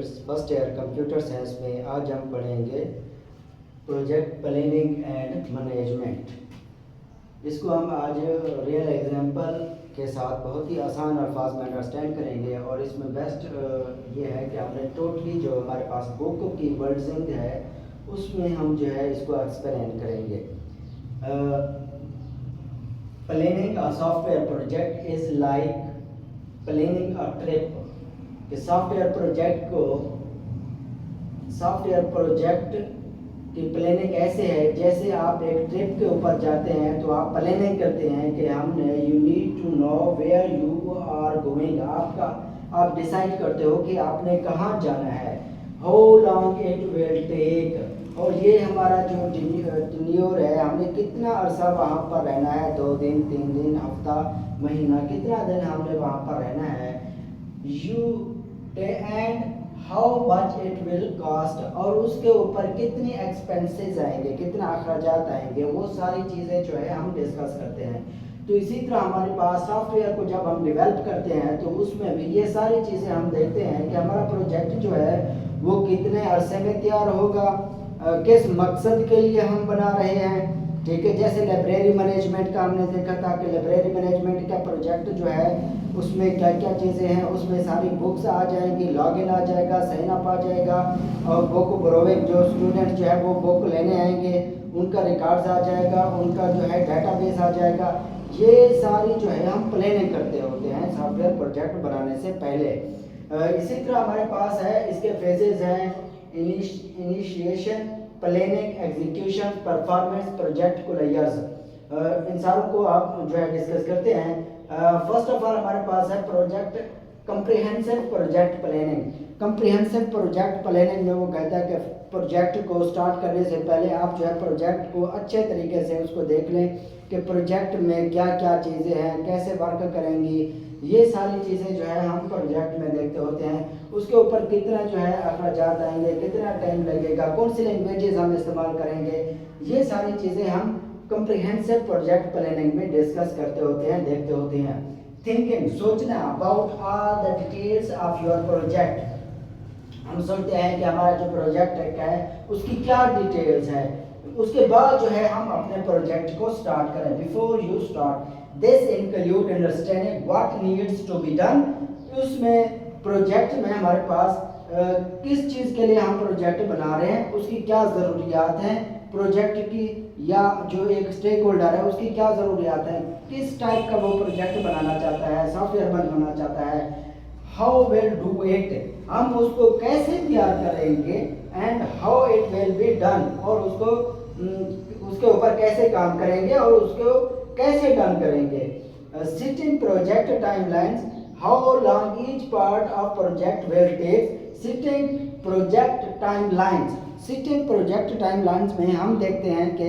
First year computer science में आज हम पढ़ेंगे प्रोजेक्ट प्लानिंग एंड मैनेजमेंट। इसको हम आज रियल एग्जांपल के साथ बहुत ही आसान अल्फाज में अंडरस्टैंड करेंगे। और इसमें बेस्ट ये है कि हमने टोटली जो हमारे पास बुक की वर्डिंग है उसमें हम जो है इसको एक्सप्लेन करेंगे। Planning a software project is like planning a trip. कि सॉफ्टवेयर प्रोजेक्ट की प्लानिंग ऐसे है जैसे आप एक ट्रिप के ऊपर जाते हैं तो आप प्लानिंग करते हैं कि हमने you need to know where you are going. आप डिसाइड करते हो कि आपने कहाँ जाना है, how long it will take, और ये हमारा जो टेन्योर है हमने कितना अरसा वहाँ पर रहना है, 2 दिन 3 दिन हफ्ता महीना, कितना दिन हमने वहाँ पर रहना है। And how much it will cost, और उसके ऊपर कितनी एक्सपेंसेस आएंगे, कितना अखराजात आएंगे, वो सारी चीज़ें जो है हम डिस्कस करते हैं। तो इसी तरह हमारे पास सॉफ्टवेयर को जब हम डेवलप करते हैं तो उसमें भी ये सारी चीज़ें हम देखते हैं कि हमारा प्रोजेक्ट जो है वो कितने अरसे में तैयार होगा, किस मकसद के लिए हम बना रहे हैं। ठीक है, जैसे लाइब्रेरी मैनेजमेंट का हमने देखा था कि लाइब्रेरी मैनेजमेंट का प्रोजेक्ट जो है उसमें क्या क्या चीज़ें हैं, उसमें सारी बुक्स आ जाएंगी, लॉगिन आ जाएगा, साइन अप आ जाएगा, और बुक ब्रोविंग जो स्टूडेंट जो है वो बुक लेने आएंगे उनका रिकॉर्ड्स आ जाएगा, उनका जो है डाटाबेस आ जाएगा। ये सारी जो है हम प्लानिंग करते होते हैं सॉफ्टवेयर प्रोजेक्ट बनाने से पहले। इसी तरह हमारे पास है, इसके फेजेस हैं, initiation, planning, execution, performance, project को लेयर्स। इन सारों को आप जो है डिस्कस करते हैं। फर्स्ट ऑफ ऑल हमारे पास है project comprehensive project planning. Comprehensive project planning में वो कहता है कि प्रोजेक्ट को स्टार्ट करने से पहले आप जो है प्रोजेक्ट को अच्छे तरीके से उसको देख लें कि प्रोजेक्ट में क्या क्या चीज़ें हैं, कैसे वर्क करेंगी, ये सारी चीज़ें जो है हम प्रोजेक्ट में देखते होते हैं। उसके ऊपर कितना जो है अखराजात आएंगे, कितना टाइम लगेगा, कौन सी लैंग्वेजेस हम इस्तेमाल करेंगे, ये सारी चीज़ें हम कंप्रिहेंसिव प्रोजेक्ट प्लानिंग में डिस्कस करते होते हैं, देखते होते हैं। थिंकिंग, सोचना about all the details of your project. हम सोचते हैं कि हमारा जो प्रोजेक्ट है उसकी क्या डिटेल्स है, उसके बाद जो है हम अपने प्रोजेक्ट को स्टार्ट करें। Before you start this include understanding what needs to be done. उसमें प्रोजेक्ट में हमारे पास किस चीज़ के लिए हम प्रोजेक्ट बना रहे हैं, उसकी क्या ज़रूरियात हैं प्रोजेक्ट की, या जो एक स्टेक होल्डर है उसकी क्या ज़रूरियात हैं, किस टाइप का वो प्रोजेक्ट बनाना चाहता है, सॉफ्टवेयर बनाना चाहता है, हाउ विल डू इट, हम उसको कैसे तैयार करेंगे, and how it will be done, और उसके ऊपर कैसे काम करेंगे और उसको कैसे डन करेंगे। Sitting project timelines, how long each part of project will take. Sitting project timelines, sitting project timelines में हम देखते हैं कि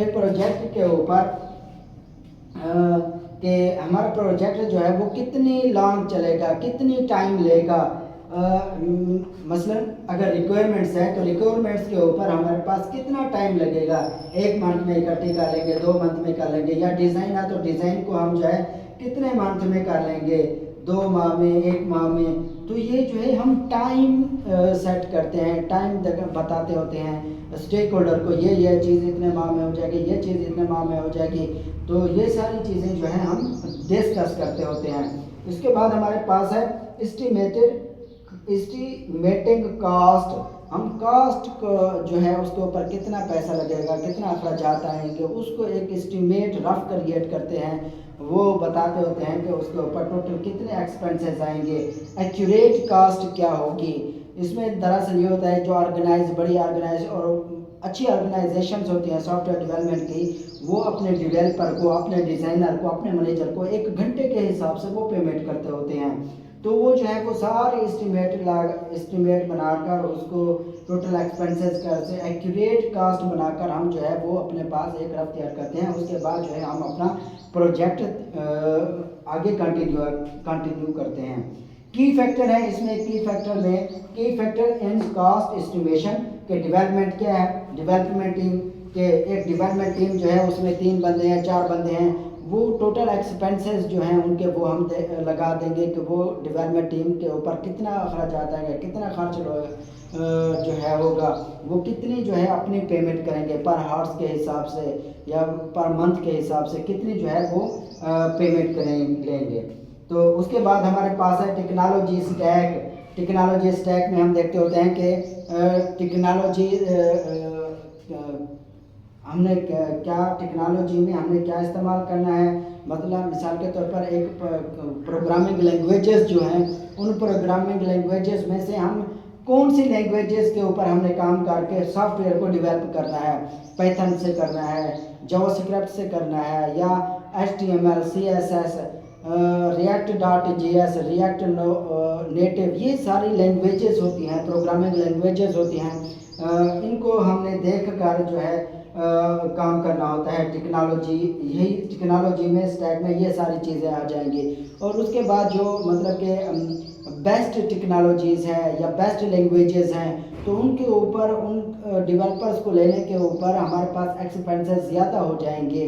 एक प्रोजेक्ट के ऊपर कि हमारा प्रोजेक्ट जो है वो कितनी लॉन्ग चलेगा, कितनी टाइम लेगा। मसलन अगर रिक्वायरमेंट्स है तो रिक्वायरमेंट्स के ऊपर हमारे पास कितना टाइम लगेगा, 1 मंथ में इकट्ठी कर लेंगे, 2 मंथ में कर लेंगे, या डिज़ाइन है तो डिज़ाइन को हम जो है कितने मंथ में कर लेंगे, 2 माह में, 1 माह में। तो ये जो है हम टाइम सेट करते हैं, टाइम बताते होते हैं स्टेक होल्डर को, ये चीज़ इतने माह में हो जाएगी, ये चीज़ इतने माह में हो जाएगी। तो ये सारी चीज़ें जो है हम डिस्कस करते होते हैं। इसके बाद हमारे पास है एस्टिमेटिंग कॉस्ट। हम कॉस्ट को जो है उसके ऊपर कितना पैसा लगेगा, कितना अखराजात आएंगे, उसको एक एस्टिमेट रफ क्रिएट करते हैं, वो बताते होते हैं कि उसके ऊपर टोटल कितने एक्सपेंसेस आएंगे। एक्यूरेट कॉस्ट क्या होगी, इसमें दरअसल ये होता है जो बड़ी ऑर्गेनाइज और अच्छी ऑर्गेनाइजेशंस होती हैं सॉफ्टवेयर डेवलपमेंट की, वो अपने डेवलपर को, अपने डिज़ाइनर को, अपने मैनेजर को 1 घंटे के हिसाब से वो पेमेंट करते होते हैं। तो वो जो है वो सारे एस्टिमेट बनाकर उसको टोटल एक्सपेंसेस का से एक्यूरेट कास्ट बनाकर हम जो है वो अपने पास एक रफ तैयार करते हैं। उसके बाद जो है हम अपना प्रोजेक्ट आगे कंटिन्यू करते हैं। की फैक्टर है इसमें, की फैक्टर इन कॉस्ट एस्टिमेशन के डेवलपमेंट क्या है, डेवलपमेंट टीम के, एक डेवलपमेंट टीम जो है उसमें 3 बंदे हैं, 4 बंदे हैं, वो टोटल एक्सपेंसेस जो हैं उनके वो हम लगा देंगे कि वो डेवलपमेंट टीम के ऊपर कितना अखराजात आएंगे, कितना खर्च जो है होगा, वो कितनी जो है अपनी पेमेंट करेंगे पर हार्स के हिसाब से या पर मंथ के हिसाब से कितनी जो है वो पेमेंट लेंगे। तो उसके बाद हमारे पास है टेक्नोलॉजी स्टैक। टेक्नोलॉजी स्टैक में हम देखते होते हैं कि टेक्नोलॉजी हमने क्या टेक्नोलॉजी में हमने क्या इस्तेमाल करना है। मतलब मिसाल के तौर पर एक प्रोग्रामिंग लैंग्वेजेस जो हैं, उन प्रोग्रामिंग लैंग्वेजेस में से हम कौन सी लैंग्वेजेस के ऊपर हमने काम करके सॉफ्टवेयर को डेवलप करना है। पाइथन से करना है, जावास्क्रिप्ट से करना है, या HTML, CSS, React.js, React native, ये सारी लैंग्वेजेस होती हैं, प्रोग्रामिंग लैंग्वेजेस होती हैं। इनको हमने देख कर जो है काम करना होता है। टेक्नोलॉजी, यही टेक्नोलॉजी में स्टैक में ये सारी चीज़ें आ जाएंगी। और उसके बाद जो मतलब कि बेस्ट टेक्नोलॉजीज़ हैं या बेस्ट लैंग्वेजेस हैं, तो उनके ऊपर उन डेवलपर्स को लेने के ऊपर हमारे पास एक्सपेंसेस ज़्यादा हो जाएंगे।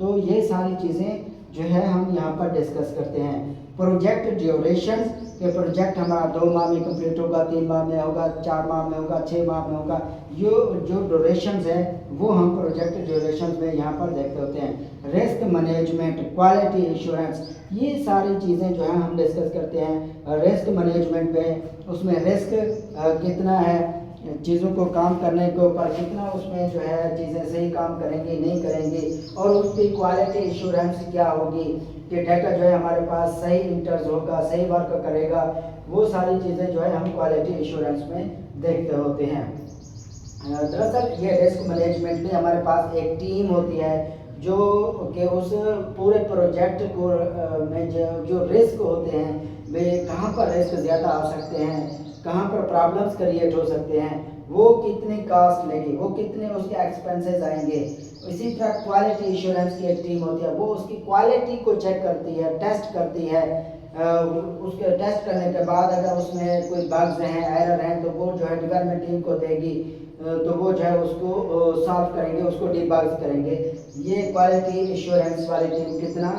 तो ये सारी चीज़ें जो है हम यहाँ पर डिस्कस करते हैं। प्रोजेक्ट ड्यूरेशन, ये प्रोजेक्ट हमारा 2 माह में कंप्लीट होगा, 3 माह में होगा, 4 माह में होगा, 6 माह में होगा। जो ड्यूरेशंस है वो हम प्रोजेक्ट ड्यूरेशन में यहाँ पर देखते होते हैं। रिस्क मैनेजमेंट, क्वालिटी इंश्योरेंस, ये सारी चीज़ें जो है हम डिस्कस करते हैं। रिस्क मैनेजमेंट में उसमें रिस्क कितना है, चीज़ों को काम करने के ऊपर कितना उसमें जो है चीज़ें सही काम करेंगी नहीं करेंगी, और उसकी क्वालिटी इंश्योरेंस क्या होगी कि डाटा जो है हमारे पास सही इंटर्स होगा, सही वर्क करेगा। वो सारी चीज़ें जो है हम क्वालिटी इंश्योरेंस में देखते होते हैं। दरअसल ये रिस्क मैनेजमेंट में हमारे पास एक टीम होती है जो कि उस पूरे प्रोजेक्ट को में जो रिस्क होते हैं, वे कहाँ पर रिस्क ज़्यादा आ सकते हैं, कहाँ पर प्रॉब्लम्स क्रिएट हो सकते हैं, वो कितनी कास्ट लेगी, वो कितने उसके एक्सपेंसेस आएंगे। इसी तरह क्वालिटी इंश्योरेंस की एक टीम होती है, वो उसकी क्वालिटी को चेक करती है, टेस्ट करती है। उसके टेस्ट करने के बाद अगर उसमें कोई बग्स हैं, एरर हैं, तो वो जो है डेवलपमेंट टीम को देगी, तो वो जो है उसको सॉल्व करेंगे, उसको डिबग्स करेंगे। ये क्वालिटी इंश्योरेंस वाली टीम कितना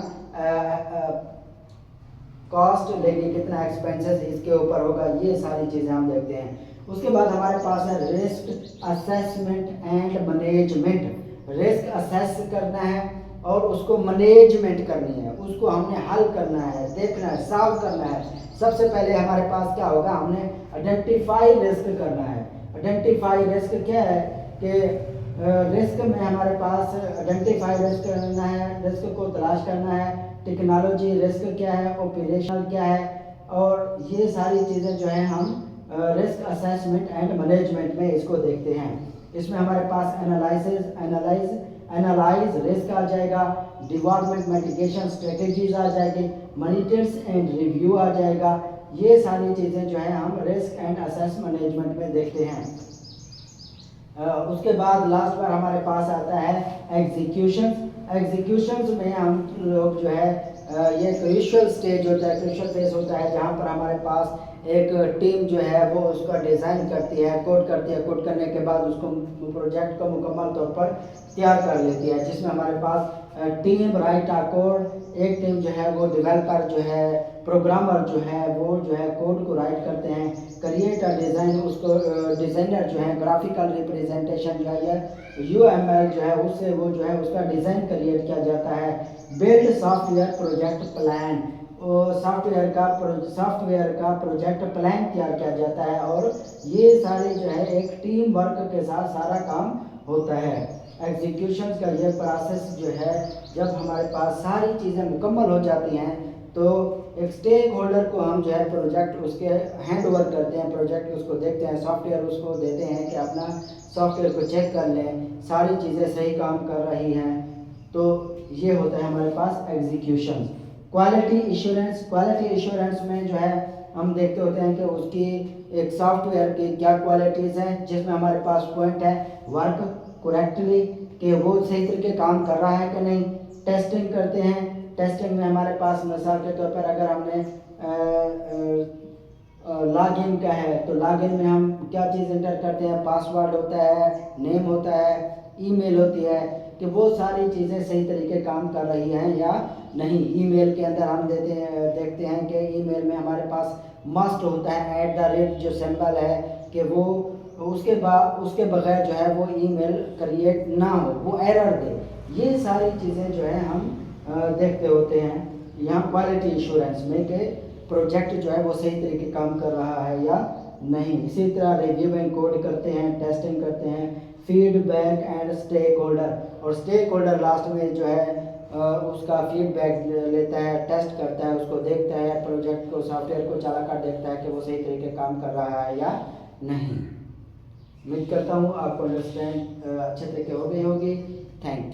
कॉस्ट लेगी, कितना एक्सपेंसेस इसके ऊपर होगा, ये सारी चीज़ें हम देखते हैं। उसके बाद हमारे पास है risk assessment and management. Risk assess करना है और उसको मैनेजमेंट करनी है, उसको हमने हल करना है, देखना है, सॉल्व करना है। सबसे पहले हमारे पास क्या होगा, हमने आइडेंटिफाई रिस्क करना है। आइडेंटिफाई रिस्क क्या है कि रिस्क में हमारे पास आइडेंटिफाई रिस्क करना है, रिस्क को तलाश करना है। टेक्नोलॉजी रिस्क क्या है, ऑपरेशनल क्या है, और ये सारी चीज़ें जो है हम रिस्क असेसमेंट एंड मैनेजमेंट में इसको देखते हैं। इसमें हमारे पास एनालाइज रिस्क आ जाएगा, डेवलपमेंट मिटिगेशन स्ट्रेटेजीज आ जाएगी, मॉनिटर्स एंड रिव्यू आ जाएगा। ये सारी चीज़ें जो है हम रिस्क एंड असेस मैनेजमेंट में देखते हैं। उसके बाद लास्ट बार हमारे पास आता है एग्जीक्यूशंस में हम लोग जो है ये क्रूशियल स्टेज होता है, क्रूशियल फेज होता है, जहाँ पर हमारे पास एक टीम जो है वो उसका डिज़ाइन करती है, कोड करती है, कोड करने के बाद उसको प्रोजेक्ट को मुकम्मल तौर पर तैयार कर लेती है, जिसमें हमारे पास टीम राइट आ कोड, एक टीम जो है वो डेवलपर जो है, प्रोग्रामर जो है वो जो है कोड को राइट करते हैं, क्रिएट अ डिज़ाइन, उसको डिज़ाइनर जो है ग्राफिकल रिप्रेजेंटेशन जो है UML जो है उससे वो जो है उसका डिज़ाइन क्रिएट किया जाता है। Build software project plan, software का प्रोजेक्ट प्लान तैयार किया जाता है, और ये सारे जो है एक टीम वर्क के साथ सारा काम होता है। एग्जीक्यूशन का ये प्रोसेस जो है जब हमारे पास सारी चीज़ें मुकम्मल हो जाती हैं, तो एक स्टेक होल्डर को हम जो है प्रोजेक्ट उसके हैंड ओवर करते हैं, प्रोजेक्ट उसको देखते हैं, सॉफ्टवेयर उसको देते हैं कि अपना सॉफ्टवेयर को चेक कर लें, सारी चीज़ें सही काम कर रही हैं। तो ये होता है हमारे पास एग्जीक्यूशन। क्वालिटी इंश्योरेंस में जो है हम देखते होते हैं कि उसकी एक सॉफ्टवेयर की क्या क्वालिटीज़ हैं, जिसमें हमारे पास पॉइंट है वर्क करेक्टली, कि वो सही तरीके काम कर रहा है कि नहीं। टेस्टिंग करते हैं, टेस्टिंग में हमारे पास मिसाल के तौर पर अगर हमने लॉगिन का है, तो लॉगिन में हम क्या चीज़ एंटर करते हैं, पासवर्ड होता है, नेम होता है, ईमेल होती है। कि वो सारी चीज़ें सही तरीके काम कर रही हैं या नहीं। ईमेल के अंदर हम देखते हैं कि ईमेल में हमारे पास मस्ट होता है @ जो सिंबल है कि वो उसके बगैर जो है वो ईमेल क्रिएट ना हो, वो एरर दे। ये सारी चीज़ें जो है हम देखते होते हैं यहाँ क्वालिटी इंश्योरेंस में कि प्रोजेक्ट जो है वो सही तरीके काम कर रहा है या नहीं। इसी तरह रिव्यू एंड कोड करते हैं, टेस्टिंग करते हैं, फीडबैक एंड स्टेक होल्डर, और स्टेक होल्डर लास्ट में जो है उसका फीडबैक लेता है, टेस्ट करता है, उसको देखता है, प्रोजेक्ट को सॉफ्टवेयर को चला कर देखता है कि वो सही तरीके काम कर रहा है या नहीं। उम्मीद करता हूँ आपको अंडरस्टैंड अच्छे तरीके हो गई होगी। Thank you.